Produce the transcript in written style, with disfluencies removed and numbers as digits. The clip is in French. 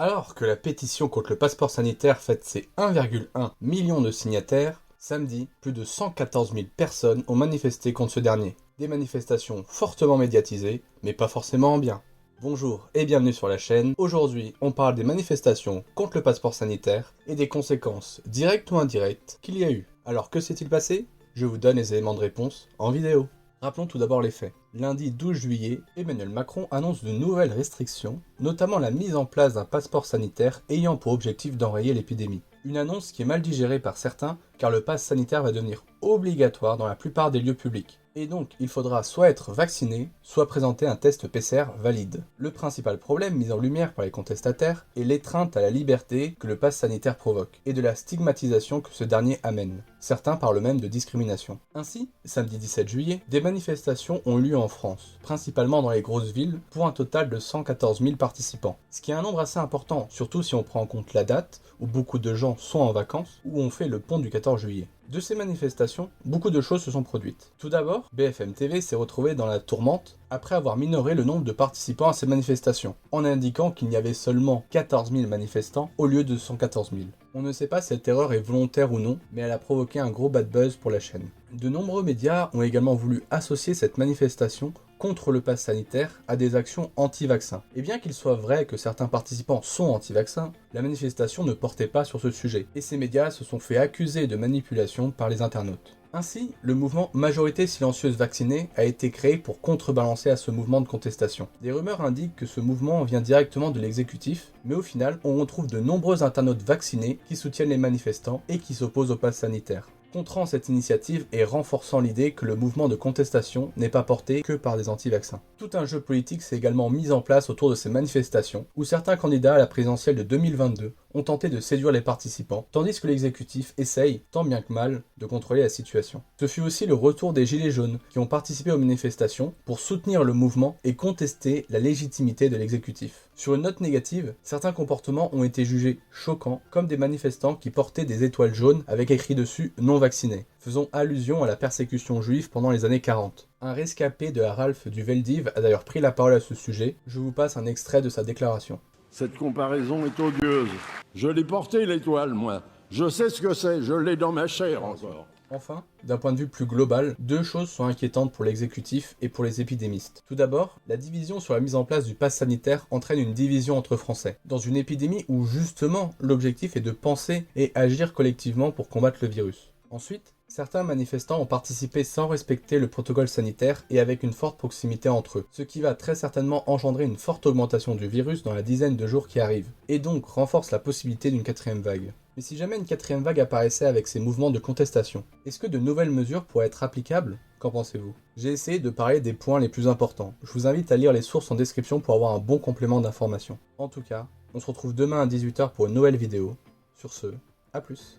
Alors que la pétition contre le passeport sanitaire fête ses 1,1 million de signataires, samedi, plus de 114 000 personnes ont manifesté contre ce dernier. Des manifestations fortement médiatisées, mais pas forcément en bien. Bonjour et bienvenue sur la chaîne. Aujourd'hui, on parle des manifestations contre le passeport sanitaire et des conséquences, directes ou indirectes, qu'il y a eu. Alors que s'est-il passé? Je vous donne les éléments de réponse en vidéo. Rappelons tout d'abord les faits. Lundi 12 juillet, Emmanuel Macron annonce de nouvelles restrictions, notamment la mise en place d'un passeport sanitaire ayant pour objectif d'enrayer l'épidémie. Une annonce qui est mal digérée par certains car le pass sanitaire va devenir obligatoire dans la plupart des lieux publics. Et donc, il faudra soit être vacciné, soit présenter un test PCR valide. Le principal problème mis en lumière par les contestataires est l'étreinte à la liberté que le pass sanitaire provoque, et de la stigmatisation que ce dernier amène. Certains parlent même de discrimination. Ainsi, samedi 17 juillet, des manifestations ont lieu en France, principalement dans les grosses villes, pour un total de 114 000 participants. Ce qui est un nombre assez important, surtout si on prend en compte la date, où beaucoup de gens sont en vacances, ou ont fait le pont du 14 juillet. De ces manifestations, beaucoup de choses se sont produites. Tout d'abord, BFM TV s'est retrouvé dans la tourmente après avoir minoré le nombre de participants à ces manifestations, en indiquant qu'il y avait seulement 14 000 manifestants au lieu de 114 000. On ne sait pas si cette erreur est volontaire ou non, mais elle a provoqué un gros bad buzz pour la chaîne. De nombreux médias ont également voulu associer cette manifestation contre le pass sanitaire à des actions anti-vaccins. Et bien qu'il soit vrai que certains participants sont anti-vaccins, la manifestation ne portait pas sur ce sujet, et ces médias se sont fait accuser de manipulation par les internautes. Ainsi, le mouvement Majorité silencieuse vaccinée a été créé pour contrebalancer à ce mouvement de contestation. Des rumeurs indiquent que ce mouvement vient directement de l'exécutif, mais au final, on retrouve de nombreux internautes vaccinés qui soutiennent les manifestants et qui s'opposent au pass sanitaire, contrant cette initiative et renforçant l'idée que le mouvement de contestation n'est pas porté que par des anti-vaccins. Tout un jeu politique s'est également mis en place autour de ces manifestations, où certains candidats à la présidentielle de 2022 ont tenté de séduire les participants, tandis que l'exécutif essaye, tant bien que mal, de contrôler la situation. Ce fut aussi le retour des Gilets jaunes, qui ont participé aux manifestations pour soutenir le mouvement et contester la légitimité de l'exécutif. Sur une note négative, certains comportements ont été jugés choquants, comme des manifestants qui portaient des étoiles jaunes avec écrit dessus « non vaccinés », faisant allusion à la persécution juive pendant les années 40. Un rescapé de la Ralph du Veldiv a d'ailleurs pris la parole à ce sujet. Je vous passe un extrait de sa déclaration. Cette comparaison est odieuse. Je l'ai porté l'étoile, moi. Je sais ce que c'est, je l'ai dans ma chair encore. Enfin, d'un point de vue plus global, deux choses sont inquiétantes pour l'exécutif et pour les épidémistes. Tout d'abord, la division sur la mise en place du pass sanitaire entraîne une division entre Français, dans une épidémie où justement l'objectif est de penser et agir collectivement pour combattre le virus. Ensuite, certains manifestants ont participé sans respecter le protocole sanitaire et avec une forte proximité entre eux, ce qui va très certainement engendrer une forte augmentation du virus dans la dizaine de jours qui arrivent, et donc renforce la possibilité d'une quatrième vague. Mais si jamais une quatrième vague apparaissait avec ces mouvements de contestation, est-ce que de nouvelles mesures pourraient être applicables? Qu'en pensez-vous? J'ai essayé de parler des points les plus importants. Je vous invite à lire les sources en description pour avoir un bon complément d'information. En tout cas, on se retrouve demain à 18 h pour une nouvelle vidéo. Sur ce, à plus.